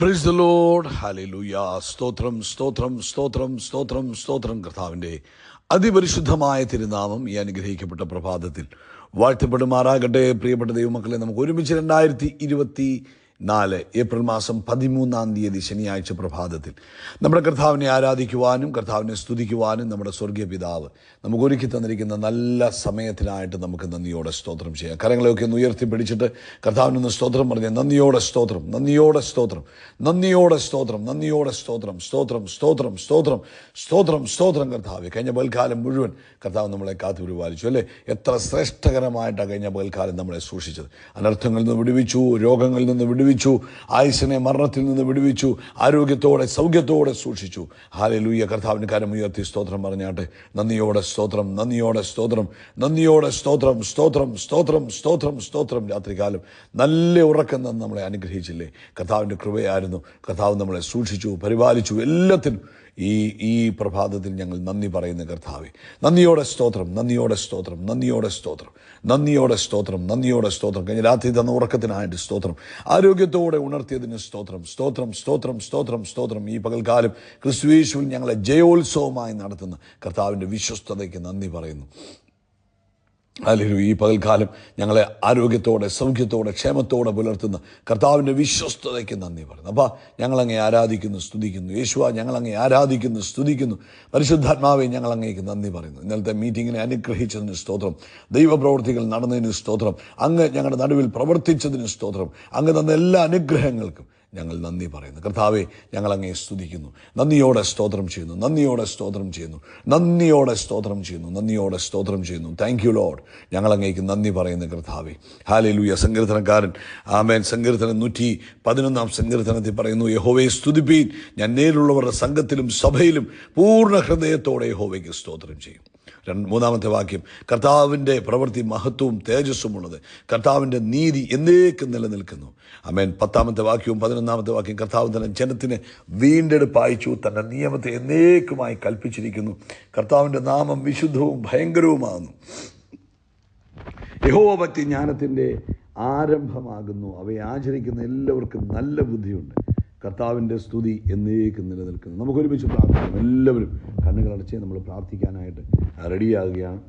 Praise the Lord. Hallelujah. സ്തോത്രം സ്തോത്രം സ്തോത്രം സ്തോത്രം സ്തോത്രം. കർത്താവിൻ്റെ അതിപരിശുദ്ധമായ തിരുനാമം ഈ അനുഗ്രഹിക്കപ്പെട്ട പ്രഭാതത്തിൽ വാഴ്ത്തപ്പെടുമാറാകട്ടെ. പ്രിയപ്പെട്ട ദൈവമക്കളെ, നമുക്ക് ഒരുമിച്ച് 2024 ഏപ്രിൽ മാസം 13 ശനിയാഴ്ച പ്രഭാതത്തിൽ നമ്മുടെ കർത്താവിനെ ആരാധിക്കുവാനും കർത്താവിനെ സ്തുതിക്കുവാനും നമ്മുടെ സ്വർഗീയ പിതാവ് നമുക്ക് ഒരുക്കി തന്നിരിക്കുന്ന നല്ല സമയത്തിനായിട്ട് നമുക്ക് നന്ദിയോടെ സ്തോത്രം ചെയ്യാം. കരങ്ങളെയൊക്കെ ഒന്ന് ഉയർത്തിപ്പിടിച്ചിട്ട് കർത്താവിനൊന്ന് സ്തോത്രം പറഞ്ഞ് നന്ദിയോടെ സ്തോത്രം, നന്ദിയോടെ സ്തോത്രം, നന്ദിയോടെ സ്തോത്രം, നന്ദിയോടെ സ്തോത്രം, സ്തോത്രം സ്തോത്രം സ്തോത്രം സ്തോത്രം സ്തോത്രം. കർത്താവ് കഴിഞ്ഞ പകൽക്കാലം മുഴുവൻ കർത്താവ് നമ്മളെ കാത്തുപരിപാലിച്ചു അല്ലേ. എത്ര ശ്രേഷ്ഠകരമായിട്ടാണ് കഴിഞ്ഞ പകൽക്കാലം നമ്മളെ സൂക്ഷിച്ചത്. അനർത്ഥങ്ങളിൽ നിന്ന് വിടുവിച്ചു, രോഗങ്ങളിൽ നിന്ന് വിടുവിച്ചു, ആയുസ്സിനെ മരണത്തിൽ നിന്ന് വിടുവിച്ചു, ആരോഗ്യത്തോടെ സൗഖ്യത്തോടെ സൂക്ഷിച്ചു. ഹല്ലേലൂയ. കർത്താവിന് കരമുയർത്തി സ്തോത്രം പറഞ്ഞാട്ടെ. നന്ദിയോടെ സ്തോത്രം, നന്ദിയോടെ സ്തോത്രം, നന്ദിയോടെ സ്തോത്രം, സ്തോത്രം സ്തോത്രം സ്തോത്രം സ്തോത്രം. രാത്രികാലം നല്ല ഉറക്കം തന്ന് നമ്മളെ അനുഗ്രഹിച്ചില്ലേ. കർത്താവിൻ്റെ കൃപയായിരുന്നു. കർത്താവ് നമ്മളെ സൂക്ഷിച്ചു, പരിപാലിച്ചു. എല്ലാത്തിനും ഈ പ്രഭാതത്തിൽ ഞങ്ങൾ നന്ദി പറയുന്ന കർത്താവേ, നന്ദിയോടെ സ്തോത്രം, നന്ദിയോടെ സ്തോത്രം, നന്ദിയോടെ സ്തോത്രം, നന്ദിയോടെ സ്തോത്രം, നന്ദിയോടെ സ്തോത്രം. കഴിഞ്ഞ രാത്രി തന്ന ഉറക്കത്തിനായിട്ട് സ്തോത്രം, ആരോഗ്യത്തോടെ ഉണർത്തിയതിന് സ്തോത്രം, സ്തോത്രം സ്തോത്രം സ്തോത്രം സ്തോത്രം. ഈ പകൽക്കാലം ക്രിസ്തുയേശുവിൽ ഞങ്ങളെ ജയോത്സവമായി നടത്തുന്ന കർത്താവിൻ്റെ വിശ്വസ്തതയ്ക്ക് നന്ദി പറയുന്നു. ഹല്ലേലൂയ. ഈ പകൽക്കാലം ഞങ്ങളെ ആരോഗ്യത്തോടെ സൗഖ്യത്തോടെ ക്ഷേമത്തോടെ പുലർത്തുന്ന കർത്താവിൻ്റെ വിശ്വസ്തതയ്ക്ക് നന്ദി പറയുന്നു. അപ്പോൾ ഞങ്ങളങ്ങേ ആരാധിക്കുന്നു, സ്തുതിക്കുന്നു. യേശുവ, ഞങ്ങളങ്ങേ ആരാധിക്കുന്നു, സ്തുതിക്കുന്നു. പരിശുദ്ധാത്മാവെ, ഞങ്ങളങ്ങേക്ക് നന്ദി പറയുന്നു. ഇന്നലത്തെ മീറ്റിങ്ങിനെ അനുഗ്രഹിച്ചതിന് സ്തോത്രം, ദൈവപ്രവൃത്തികൾ നടന്നതിന് സ്തോത്രം, അങ്ങ് ഞങ്ങളുടെ നടുവിൽ പ്രവർത്തിച്ചതിന് സ്തോത്രം, അങ്ങ് തന്ന എല്ലാ അനുഗ്രഹങ്ങൾക്കും ഞങ്ങൾ നന്ദി പറയുന്നു. കർത്താവെ, ഞങ്ങളങ്ങേ സ്തുതിക്കുന്നു, നന്ദിയോടെ സ്തോത്രം ചെയ്യുന്നു, നന്ദിയോടെ സ്തോത്രം ചെയ്യുന്നു, നന്ദിയോടെ സ്തോത്രം ചെയ്യുന്നു, നന്ദിയോടെ സ്തോത്രം ചെയ്യുന്നു. Thank you Lord. ഞങ്ങളങ്ങേക്ക് നന്ദി പറയുന്നു കർത്താവെ. ഹല്ലേലൂയ. സങ്കീർത്തനക്കാരൻ ആമേൻ സങ്കീർത്തനം 111 സങ്കീർത്തനത്തിൽ പറയുന്നു, യഹോവയെ സ്തുതിപ്പീൻ, ഞാൻ നേരിലുള്ളവരുടെ സംഘത്തിലും സഭയിലും പൂർണ്ണ ഹൃദയത്തോടെ യഹോവയ്ക്ക് സ്തോത്രം ചെയ്യും. മൂന്നാമത്തെ വാക്യം, കർത്താവിൻ്റെ പ്രവൃത്തി മഹത്വവും തേജസ്സുമുള്ളത്, കർത്താവിൻ്റെ നീതി എന്നേക്കും നിലനിൽക്കുന്നു. ആമേൻ. 10ാമത്തെ വാക്യവും 11ാമത്തെ വാക്യം, കർത്താവ് തന്റെ ജനത്തിന് വീണ്ടെടുപ്പ് അയച്ചു, തൻ്റെ നിയമത്തെ എന്നേക്കുമായി കൽപ്പിച്ചിരിക്കുന്നു. കർത്താവിൻ്റെ നാമം വിശുദ്ധവും ഭയങ്കരവുമാകുന്നു. യഹോവഭക്തി ജ്ഞാനത്തിൻ്റെ ആരംഭമാകുന്നു, അവയെ ആചരിക്കുന്ന എല്ലാവർക്കും നല്ല ബുദ്ധിയുണ്ട്. കർത്താവിൻ്റെ സ്തുതി എന്നേക്കും നിലനിൽക്കുന്നു. നമുക്കൊരുമിച്ച് പ്രാർത്ഥിക്കാം. എല്ലാവരും കണ്ണുകളടച്ച് നമ്മൾ പ്രാർത്ഥിക്കാനായിട്ട് റെഡിയാകുകയാണ്.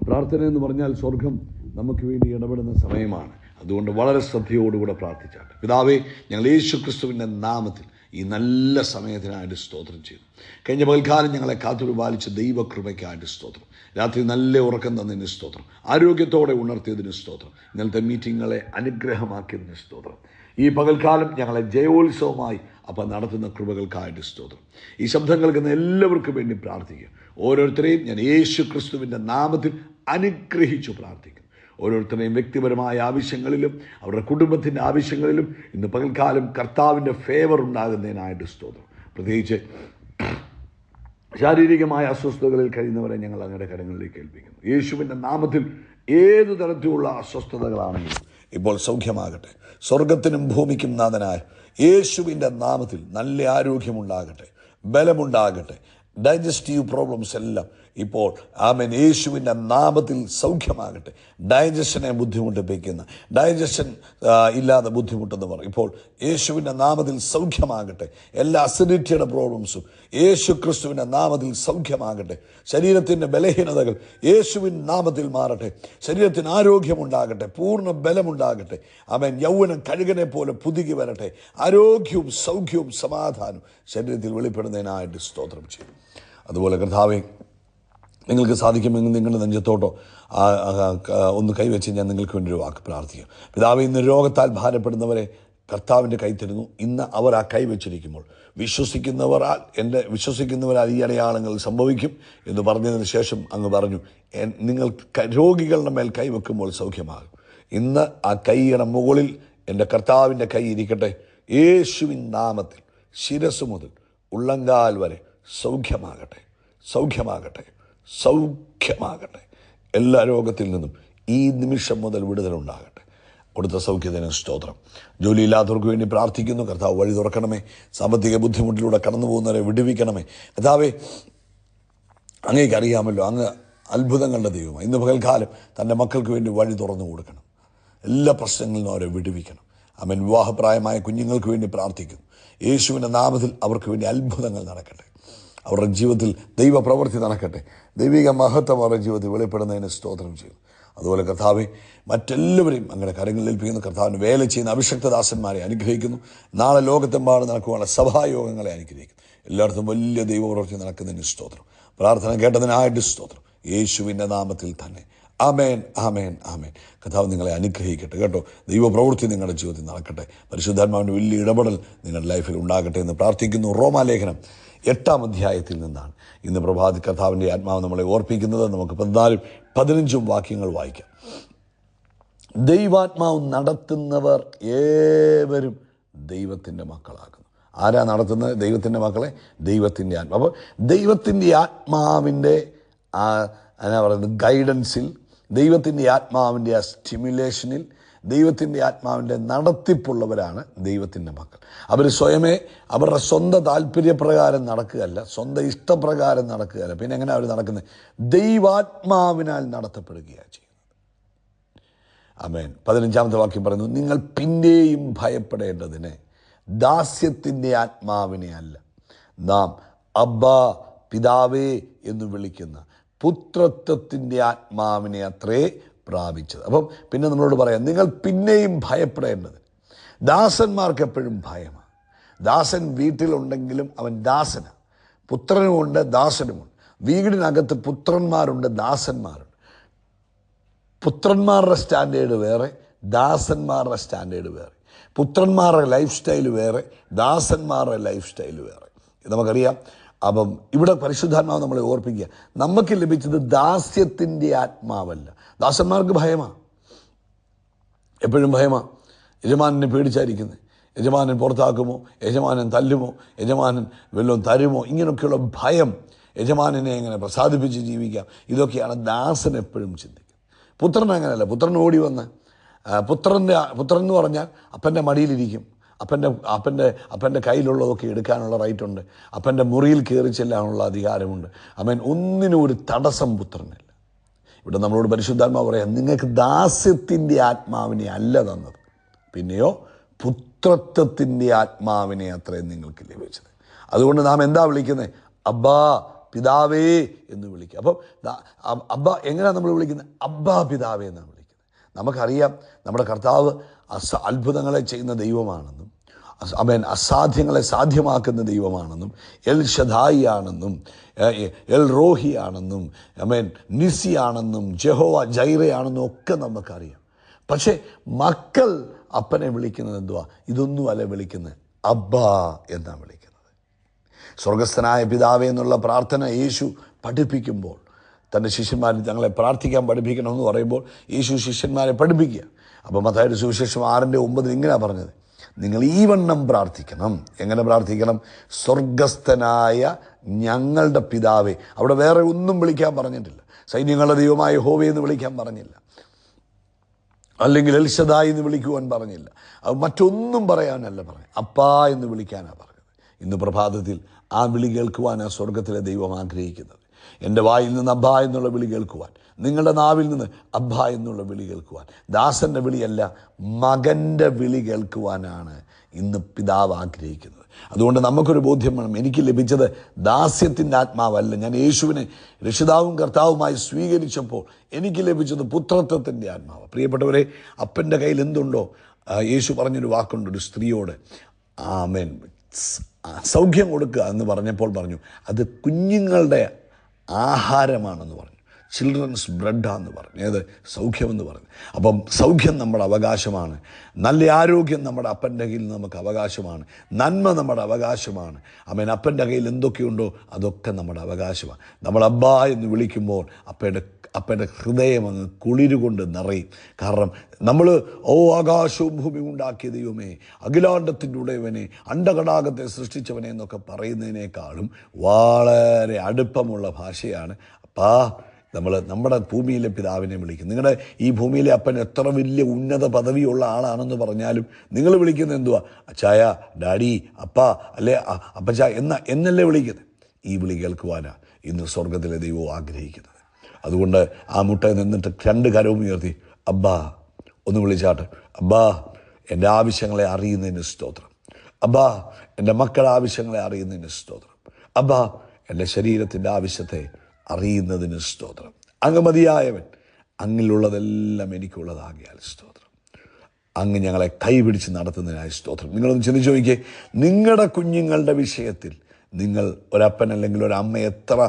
പ്രാർത്ഥന എന്ന് പറഞ്ഞാൽ സ്വർഗം നമുക്ക് വേണ്ടി ഇടപെടുന്ന സമയമാണ്. അതുകൊണ്ട് വളരെ ശ്രദ്ധയോടുകൂടെ പ്രാർത്ഥിച്ചാട്ടെ. പിതാവേ, ഞങ്ങൾ യേശു ക്രിസ്തുവിൻ്റെ നാമത്തിൽ ഈ നല്ല സമയത്തിനായിട്ട് സ്തോത്രം ചെയ്യുന്നു. കഴിഞ്ഞ പകൽക്കാലം ഞങ്ങളെ കാത്തുപരിപാലിച്ച ദൈവകൃപയ്ക്കായിട്ട് സ്തോത്രം. രാത്രി നല്ല ഉറക്കം തന്നതിന് സ്തോത്രം, ആരോഗ്യത്തോടെ ഉണർത്തിയതിന് സ്തോത്രം, ഇന്നലത്തെ മീറ്റിങ്ങുകളെ അനുഗ്രഹമാക്കിയതിന് സ്തോത്രം. ഈ പകൽക്കാലം ഞങ്ങളെ ജയോത്സവമായി അപ്പം നടത്തുന്ന കൃപകൾക്കായിട്ട് സ്തോത്രം. ഈ ശബ്ദം കേൾക്കുന്ന എല്ലാവർക്കും വേണ്ടി പ്രാർത്ഥിക്കുക. ഓരോരുത്തരെയും ഞാൻ യേശു ക്രിസ്തുവിൻ്റെ നാമത്തിൽ അനുഗ്രഹിച്ചു പ്രാർത്ഥിക്കുന്നു. ഓരോരുത്തരെയും വ്യക്തിപരമായ ആവശ്യങ്ങളിലും അവരുടെ കുടുംബത്തിൻ്റെ ആവശ്യങ്ങളിലും ഇന്ന് പകൽക്കാലം കർത്താവിൻ്റെ ഫേവർ ഉണ്ടാകുന്നതിനായിട്ട് സ്തോത്രം. പ്രത്യേകിച്ച് ശാരീരികമായ അസ്വസ്ഥതകളിൽ കഴിയുന്നവരെ ഞങ്ങൾ അങ്ങയുടെ കരങ്ങളിലേക്ക് ഏൽപ്പിക്കുന്നു. യേശുവിൻ്റെ നാമത്തിൽ ഏതു തരത്തിലുള്ള അസ്വസ്ഥതകളാണെങ്കിലും ഇപ്പോൾ സൗഖ്യമാകട്ടെ. സ്വർഗത്തിനും ഭൂമിക്കും നാഥനായ യേശുവിൻ്റെ നാമത്തിൽ നല്ല ആരോഗ്യമുണ്ടാകട്ടെ, ബലമുണ്ടാകട്ടെ. ഡൈജസ്റ്റീവ് പ്രോബ്ലംസ് എല്ലാം ഇപ്പോൾ ആമേൻ യേശുവിൻ്റെ നാമത്തിൽ സൗഖ്യമാകട്ടെ. ഡൈജഷനെ ബുദ്ധിമുട്ടിപ്പിക്കുന്ന, ഡൈജഷൻ ഇല്ലാതെ ബുദ്ധിമുട്ടെന്ന് ഇപ്പോൾ യേശുവിൻ്റെ നാമത്തിൽ സൗഖ്യമാകട്ടെ. എല്ലാ അസിഡിറ്റിയുടെ പ്രോബ്ലംസും യേശു ക്രിസ്തുവിൻ്റെ നാമത്തിൽ സൗഖ്യമാകട്ടെ. ശരീരത്തിൻ്റെ ബലഹീനതകൾ യേശുവിൻ നാമത്തിൽ മാറട്ടെ. ശരീരത്തിന് ആരോഗ്യമുണ്ടാകട്ടെ, പൂർണ്ണ ബലമുണ്ടാകട്ടെ. ആമേൻ. യൗവനം കഴുകനെ പോലെ പുതുകി വരട്ടെ. ആരോഗ്യവും സൗഖ്യവും സമാധാനവും ശരീരത്തിൽ വെളിപ്പെടുന്നതിനായിട്ട് സ്തോത്രം ചെയ്യും. അതുപോലെ കർത്താവേ, നിങ്ങൾക്ക് സാധിക്കുമെങ്കിൽ നിങ്ങളുടെ നെഞ്ചത്തോട്ടോ ഒന്ന് കൈവച്ച് ഞാൻ നിങ്ങൾക്ക് വേണ്ടി ഒരു വാക്ക് പ്രാർത്ഥിക്കാം. പിതാവേ, ഇന്ന് രോഗത്താൽ ഭാരപ്പെടുന്നവരെ കർത്താവിൻ്റെ കൈ തരുന്നു. ഇന്ന് അവർ ആ കൈ വെച്ചിരിക്കുമ്പോൾ വിശ്വസിക്കുന്നവരാൽ ഈ അടയാളങ്ങൾ സംഭവിക്കും എന്ന് പറഞ്ഞതിന് ശേഷം അങ്ങ് പറഞ്ഞു, നിങ്ങൾ രോഗികളുടെ മേൽ കൈവെക്കുമ്പോൾ സൗഖ്യമാകും. ഇന്ന് ആ കൈയുടെ മുകളിൽ എൻ്റെ കർത്താവിൻ്റെ കൈ ഇരിക്കട്ടെ. യേശുവിൻ നാമത്തിൽ ശിരസ് മുതൽ ഉള്ളങ്കാൽ വരെ സൗഖ്യമാകട്ടെ, സൗഖ്യമാകട്ടെ, സൗഖ്യമാകട്ടെ. എല്ലാ രോഗത്തിൽ നിന്നും ഈ നിമിഷം മുതൽ വിടുതലുണ്ടാകട്ടെ. കൊടുത്ത സൗഖ്യത്തിന് സ്തോത്രം. ജോലിയില്ലാത്തവർക്ക് വേണ്ടി പ്രാർത്ഥിക്കുന്നു. കർത്താവ് വഴി തുറക്കണമേ. സാമ്പത്തിക ബുദ്ധിമുട്ടിലൂടെ കടന്നു പോകുന്നവരെ വിടുവിക്കണമേ. കർത്താവേ, അങ്ങേക്ക് അറിയാമല്ലോ, അങ്ങ് അത്ഭുതങ്ങളുടെ ദൈവമാണ്. ഇന്ന് പകൽക്കാലം തൻ്റെ മക്കൾക്ക് വേണ്ടി വഴി തുറന്നു കൊടുക്കണം. എല്ലാ പ്രശ്നങ്ങളിൽ നിന്നും അവരെ വിടുവിക്കണം. ആമേൻ. വിവാഹപ്രായമായ കുഞ്ഞുങ്ങൾക്ക് വേണ്ടി പ്രാർത്ഥിക്കുന്നു. യേശുവിൻ്റെ നാമത്തിൽ അവർക്ക് വേണ്ടി അത്ഭുതങ്ങൾ നടക്കട്ടെ. അവരുടെ ജീവിതത്തിൽ ദൈവപ്രവൃത്തി നടക്കട്ടെ. ദൈവിക മഹത്വം അവരുടെ ജീവിതത്തിൽ വെളിപ്പെടുന്നതിന് സ്തോത്രം ചെയ്യും. അതുപോലെ കർത്താവെ, മറ്റെല്ലാവരെയും അങ്ങനെ കരങ്ങളിൽ ഏൽപ്പിക്കുന്ന കർത്താവിന് വേല ചെയ്യുന്ന അഭിഷക്തദാസന്മാരെ അനുഗ്രഹിക്കുന്നു. നാളെ ലോകത്തെമ്പാടും നടക്കുവാനുള്ള സഭായോഗങ്ങളെ അനുഗ്രഹിക്കുന്നു. എല്ലായിടത്തും വലിയ ദൈവപ്രവൃത്തി നടക്കുന്നതിന് സ്തോത്രം. പ്രാർത്ഥന കേട്ടതിനായിട്ട് സ്തോത്രം. യേശുവിൻ്റെ നാമത്തിൽ തന്നെ. ആമേൻ, ആമേൻ, ആമേൻ. കർത്താവ് നിങ്ങളെ അനുഗ്രഹിക്കട്ടെ കേട്ടോ. ദൈവപ്രവൃത്തി നിങ്ങളുടെ ജീവിതത്തിൽ നടക്കട്ടെ. പരിശുദ്ധാത്മാവിൻ്റെ വലിയ ഇടപെടൽ നിങ്ങളുടെ ലൈഫിൽ ഉണ്ടാകട്ടെ എന്ന് പ്രാർത്ഥിക്കുന്നു. റോമാലേഖനം 8-ാം അധ്യായത്തിൽ നിന്നാണ് ഇന്ന് പ്രഭാതി കർത്താവിൻ്റെ ആത്മാവ് നമ്മളെ ഓർപ്പിക്കുന്നത്. നമുക്ക് 14-15 വാക്യങ്ങൾ വായിക്കാം. ദൈവാത്മാവ് നടത്തുന്നവർ ഏവരും ദൈവത്തിൻ്റെ മക്കളാകുന്നു. ആരാ നടത്തുന്നത്? ദൈവത്തിൻ്റെ മക്കളെ. ദൈവത്തിൻ്റെ ആത്മാവ്. അപ്പോൾ ദൈവത്തിൻ്റെ ആത്മാവിൻ്റെ എന്നാ പറയുന്നത്, ഗൈഡൻസിൽ, ദൈവത്തിൻ്റെ ആത്മാവിൻ്റെ ആ സ്റ്റിമുലേഷനിൽ, ദൈവത്തിൻ്റെ ആത്മാവിൻ്റെ നടത്തിപ്പുള്ളവരാണ് ദൈവത്തിൻ്റെ മക്കൾ. അവർ സ്വയമേ അവരുടെ സ്വന്തം താല്പര്യപ്രകാരം നടക്കുകയല്ല, സ്വന്തം ഇഷ്ടപ്രകാരം നടക്കുകയല്ല. പിന്നെ എങ്ങനെ അവർ നടക്കുന്നത്? ദൈവാത്മാവിനാൽ നടത്തപ്പെടുകയാണ് ചെയ്യുന്നത്. ആമേൻ. 15-ാമത്തെ വാക്യം പറയുന്നു, നിങ്ങൾ പിന്നെയും ഭയപ്പെടേണ്ടതിന് ദാസ്യത്തിൻ്റെ ആത്മാവിനെ അല്ല, നാം അബ്ബാ പിതാവേ എന്ന് വിളിക്കുന്ന പുത്രത്വത്തിൻ്റെ ആത്മാവിനെ അത്രേ പ്രാപിച്ചത്. അപ്പം പിന്നെ നമ്മളോട് പറയാം, നിങ്ങൾ പിന്നെയും ഭയപ്പെടേണ്ടത്. ദാസന്മാർക്ക് എപ്പോഴും ഭയമാണ്. ദാസൻ വീട്ടിലുണ്ടെങ്കിലും അവൻ ദാസനാണ്. പുത്രനുമുണ്ട്, ദാസനുമുണ്ട്. വീടിനകത്ത് പുത്രന്മാരുണ്ട്, ദാസന്മാരുണ്ട്. പുത്രന്മാരുടെ സ്റ്റാൻഡേർഡ് വേറെ, ദാസന്മാരുടെ സ്റ്റാൻഡേർഡ് വേറെ. പുത്രന്മാരുടെ ലൈഫ് സ്റ്റൈൽ വേറെ, ദാസന്മാരുടെ ലൈഫ് സ്റ്റൈൽ വേറെ. നമുക്കറിയാം. അപ്പം ഇവിടെ പരിശുദ്ധാത്മാവ് നമ്മളെ ഓർപ്പിക്കുക, നമുക്ക് ലഭിച്ചത് ദാസ്യത്തിൻ്റെ ആത്മാവല്ല. ദാസന്മാർക്ക് ഭയമാണ്, എപ്പോഴും ഭയമാണ്. യജമാനനെ പേടിച്ചായിരിക്കുന്നത്. യജമാനൻ പുറത്താക്കുമോ, യജമാനൻ തല്ലുമോ, യജമാനൻ വല്ലതും തരുമോ, ഇങ്ങനെയൊക്കെയുള്ള ഭയം. യജമാനനെ എങ്ങനെ പ്രസാദിപ്പിച്ച് ജീവിക്കാം, ഇതൊക്കെയാണ് ദാസൻ എപ്പോഴും ചിന്തിക്കുന്നത്. പുത്രൻ അങ്ങനെയല്ല. പുത്രൻ ഓടി വന്ന് പുത്രൻ എന്ന് പറഞ്ഞാൽ അപ്പൻ്റെ മടിയിലിരിക്കും. അപ്പൻ്റെ കയ്യിലുള്ളതൊക്കെ എടുക്കാനുള്ള റൈറ്റുണ്ട്. അപ്പൻ്റെ മുറിയിൽ കയറി ചെല്ലാനുള്ള അധികാരമുണ്ട്. അവൻ ഒന്നിനും ഒരു തടസ്സം പുത്രനില്ല. ഇവിടെ നമ്മളോട് പരിശുദ്ധാത്മാവ് പറയാം, നിങ്ങൾക്ക് ദാസ്യത്തിൻ്റെ ആത്മാവിനെ അല്ല തന്നത്, പിന്നെയോ പുത്രത്വത്തിൻ്റെ ആത്മാവിനെ അത്രയും നിങ്ങൾക്ക് ലഭിച്ചത്. അതുകൊണ്ട് നാം എന്താ വിളിക്കുന്നത്? അബ്ബാ പിതാവേ എന്ന് വിളിക്കുക. അപ്പം അബ്ബ എങ്ങനെയാണ് നമ്മൾ വിളിക്കുന്നത്? അബ്ബാ പിതാവേ എന്നാണ് വിളിക്കുന്നത്. നമുക്കറിയാം നമ്മുടെ കർത്താവ് അത്ഭുതങ്ങളെ ചെയ്യുന്ന ദൈവമാണെന്നും അവൻ അസാധ്യങ്ങളെ സാധ്യമാക്കുന്ന ദൈവമാണെന്നും എൽ ഷദായി ആണെന്നും എൽ റോഹി ആണെന്നും അവൻ നിസി ആണെന്നും ജഹോവ ജൈറയാണെന്നും ഒക്കെ നമുക്കറിയാം. പക്ഷേ മക്കൾ അപ്പനെ വിളിക്കുന്നത് എന്തുവാ? ഇതൊന്നും അല്ല വിളിക്കുന്നത്, അബ്ബാ എന്നാണ് വിളിക്കുന്നത്. സ്വർഗസ്ഥനായ പിതാവേ എന്നുള്ള പ്രാർത്ഥന യേശു പഠിപ്പിക്കുമ്പോൾ, തൻ്റെ ശിഷ്യന്മാർ തങ്ങളെ പ്രാർത്ഥിക്കാൻ പഠിപ്പിക്കണമെന്ന് പറയുമ്പോൾ യേശു ശിഷ്യന്മാരെ പഠിപ്പിക്കുക. അപ്പോൾ മത്തായിയുടെ സുവിശേഷം 6:9 ഇങ്ങനെയാണ് പറഞ്ഞത്, നിങ്ങൾ ഈ വണ്ണം പ്രാർത്ഥിക്കണം. എങ്ങനെ പ്രാർത്ഥിക്കണം? സ്വർഗസ്ഥനായ ഞങ്ങളുടെ പിതാവേ. അവിടെ വേറെ ഒന്നും വിളിക്കാൻ പറഞ്ഞിട്ടില്ല. സൈന്യങ്ങളുടെ ദൈവമായ യഹോവേ എന്ന് വിളിക്കാൻ പറഞ്ഞില്ല, അല്ലെങ്കിൽ എൽ ഷദായി എന്ന് വിളിക്കുവാൻ പറഞ്ഞില്ല. അത് മറ്റൊന്നും പറയാനല്ല പറഞ്ഞത്, അപ്പാ എന്ന് വിളിക്കാനാണ് പറഞ്ഞത്. ഇന്ന് പ്രഭാതത്തിൽ ആ വിളി കേൾക്കുവാനാണ് സ്വർഗത്തിലെ ദൈവം ആഗ്രഹിക്കുന്നത്. എൻ്റെ വായിൽ നിന്ന് അബ്ബാ എന്നുള്ള വിളി കേൾക്കുവാൻ, നിങ്ങളുടെ നാവിൽ നിന്ന് അബ്ബാ എന്നുള്ള വിളി കേൾക്കുവാൻ, ദാസൻ്റെ വിളിയല്ല മകൻ്റെ വിളി കേൾക്കുവാനാണ് ഇന്ന് പിതാവ് ആഗ്രഹിക്കുന്നത്. അതുകൊണ്ട് നമുക്കൊരു ബോധ്യം വേണം, എനിക്ക് ലഭിച്ചത് ദാസ്യത്തിൻ്റെ ആത്മാവല്ല. ഞാൻ യേശുവിനെ രക്ഷിതാവും കർത്താവുമായി സ്വീകരിച്ചപ്പോൾ എനിക്ക് ലഭിച്ചത് പുത്രത്വത്തിൻ്റെ ആത്മാവ്. പ്രിയപ്പെട്ടവരെ, അപ്പൻ്റെ കയ്യിൽ എന്തുണ്ടോ, യേശു പറഞ്ഞൊരു വാക്കുണ്ട് ഒരു സ്ത്രീയോട്, ആമേൻ, സൗഖ്യം കൊടുക്കുക എന്ന് പറഞ്ഞപ്പോൾ പറഞ്ഞു, അത് കുഞ്ഞുങ്ങളുടെ ആഹാരമാണെന്ന് പറഞ്ഞു. ചിൽഡ്രൻസ് ബ്രെഡാന്ന് പറഞ്ഞു. ഏത്? സൗഖ്യമെന്ന് പറഞ്ഞു. അപ്പം സൗഖ്യം നമ്മുടെ അവകാശമാണ്. നല്ല ആരോഗ്യം നമ്മുടെ അപ്പൻ്റെ കയ്യിൽ നമുക്ക് അവകാശമാണ്. നന്മ നമ്മുടെ അവകാശമാണ്. അവൻ അപ്പൻ്റെ കയ്യിൽ എന്തൊക്കെയുണ്ടോ അതൊക്കെ നമ്മുടെ അവകാശമാണ്. നമ്മൾ അബ്ബാ എന്ന് വിളിക്കുമ്പോൾ അപ്പൻ്റെ ഹൃദയം അങ്ങ് കുളിരുകൊണ്ട് നിറയും. കാരണം നമ്മൾ ആകാശവും ഭൂമി ഉണ്ടാക്കിയ ദൈവമേ, അഖിലാണ്ടത്തിൻ്റെ ഉടയവനെ, അണ്ടകടാകത്തെ സൃഷ്ടിച്ചവനെ എന്നൊക്കെ പറയുന്നതിനേക്കാളും വളരെ അടുപ്പമുള്ള ഭാഷയാണ് അപ്പാ. നമ്മുടെ ഭൂമിയിലെ പിതാവിനെ വിളിക്കും. നിങ്ങളുടെ ഈ ഭൂമിയിലെ അപ്പൻ എത്ര വലിയ ഉന്നത പദവിയുള്ള ആളാണെന്ന് പറഞ്ഞാലും നിങ്ങൾ വിളിക്കുന്നത് എന്തുവാ? അച്ചായ, ഡാഡി, അപ്പ, അല്ലെ അപ്പച്ച എന്നല്ലേ വിളിക്കുന്നത്. ഈ വിളി കേൾക്കുവാനാണ് ഇന്ന് സ്വർഗത്തിലെ ദൈവവും ആഗ്രഹിക്കുന്നത്. അതുകൊണ്ട് ആ മുട്ടയിൽ നിന്നിട്ട് 2 കരവും ഉയർത്തി അബ്ബാ ഒന്ന് വിളിച്ചാട്ടെ. അബ്ബാ എൻ്റെ ആവശ്യങ്ങളെ അറിയുന്നതിന് സ്തോത്രം. അബ്ബാ, എൻ്റെ മക്കളുടെ ആവശ്യങ്ങളെ അറിയുന്നതിന് സ്തോത്രം. അബ്ബാ, എൻ്റെ ശരീരത്തിൻ്റെ ആവശ്യത്തെ അറിയുന്നതിന് സ്തോത്രം. അങ്ങ് മതിയായവൻ, അങ്ങിലുള്ളതെല്ലാം എനിക്കുള്ളതാകിയാൽ സ്തോത്രം. അങ്ങ് ഞങ്ങളെ കൈപിടിച്ച് നടത്തുന്നതിനായി സ്തോത്രം. നിങ്ങളൊന്ന് ചിന്തിച്ച് നോക്കിയേ, നിങ്ങളുടെ കുഞ്ഞുങ്ങളുടെ വിഷയത്തിൽ നിങ്ങൾ ഒരപ്പൻ അല്ലെങ്കിൽ ഒരമ്മ എത്ര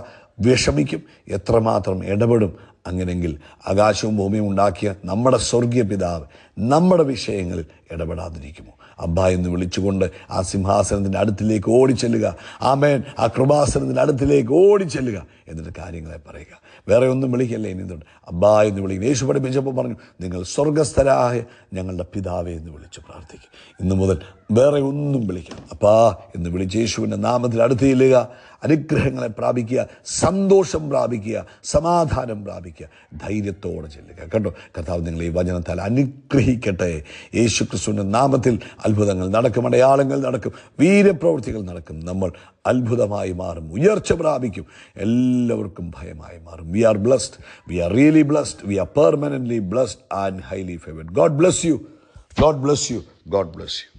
വിഷമിക്കും, എത്രമാത്രം ഇടപെടും. അങ്ങനെങ്കിൽ ആകാശവും ഭൂമിയും ഉണ്ടാക്കിയ നമ്മുടെ സ്വർഗീയ പിതാവ് നമ്മുടെ വിഷയങ്ങളിൽ ഇടപെടാതിരിക്കുമോ? അബ്ബാ എന്ന് വിളിച്ചുകൊണ്ട് ആ സിംഹാസനത്തിൻ്റെ അടുത്തിലേക്ക് ഓടിച്ചെല്ലുക. ആമേൻ. ആ കൃപാസനത്തിൻ്റെ അടുത്തിലേക്ക് ഓടിച്ചെല്ലുക. എന്നിട്ട് കാര്യങ്ങളെ പറയുക. വേറെ ഒന്നും വിളിക്കല്ലേ. ഇനി എന്തുണ്ട്? അബ്ബാ എന്ന് വിളിക്കും. യേശു പഠിപ്പിച്ചപ്പോൾ പറഞ്ഞു, നിങ്ങൾ സ്വർഗസ്ഥരായ ഞങ്ങളുടെ പിതാവേ എന്ന് വിളിച്ച് പ്രാർത്ഥിക്കും. ഇന്നു മുതൽ വേറെ ഒന്നും വിളിക്കാം. അപ്പാ എന്ന് വിളിച്ച് യേശുവിൻ്റെ നാമത്തിൽ അടുത്ത് ചെല്ലുക. അനുഗ്രഹങ്ങളെ പ്രാപിക്കുക, സന്തോഷം പ്രാപിക്കുക, സമാധാനം പ്രാപിക്കുക, ധൈര്യത്തോടെ ചെല്ലുക. കേട്ടോ, കർത്താവ് നിങ്ങൾ ഈ വചനത്താൽ അനുഗ്രഹിക്കട്ടെ. യേശു ക്രിസ്തുവിൻ്റെ നാമത്തിൽ അത്ഭുതങ്ങൾ നടക്കും, അടയാളങ്ങൾ നടക്കും, വീര്യപ്രവൃത്തികൾ നടക്കും. നമ്മൾ അത്ഭുതമായി മാറും, ഉയർച്ച പ്രാപിക്കും, എല്ലാവർക്കും ഭയമായി മാറും. We are blessed, we are really blessed, we are permanently blessed and highly favoured. God bless you, God bless you, God bless U.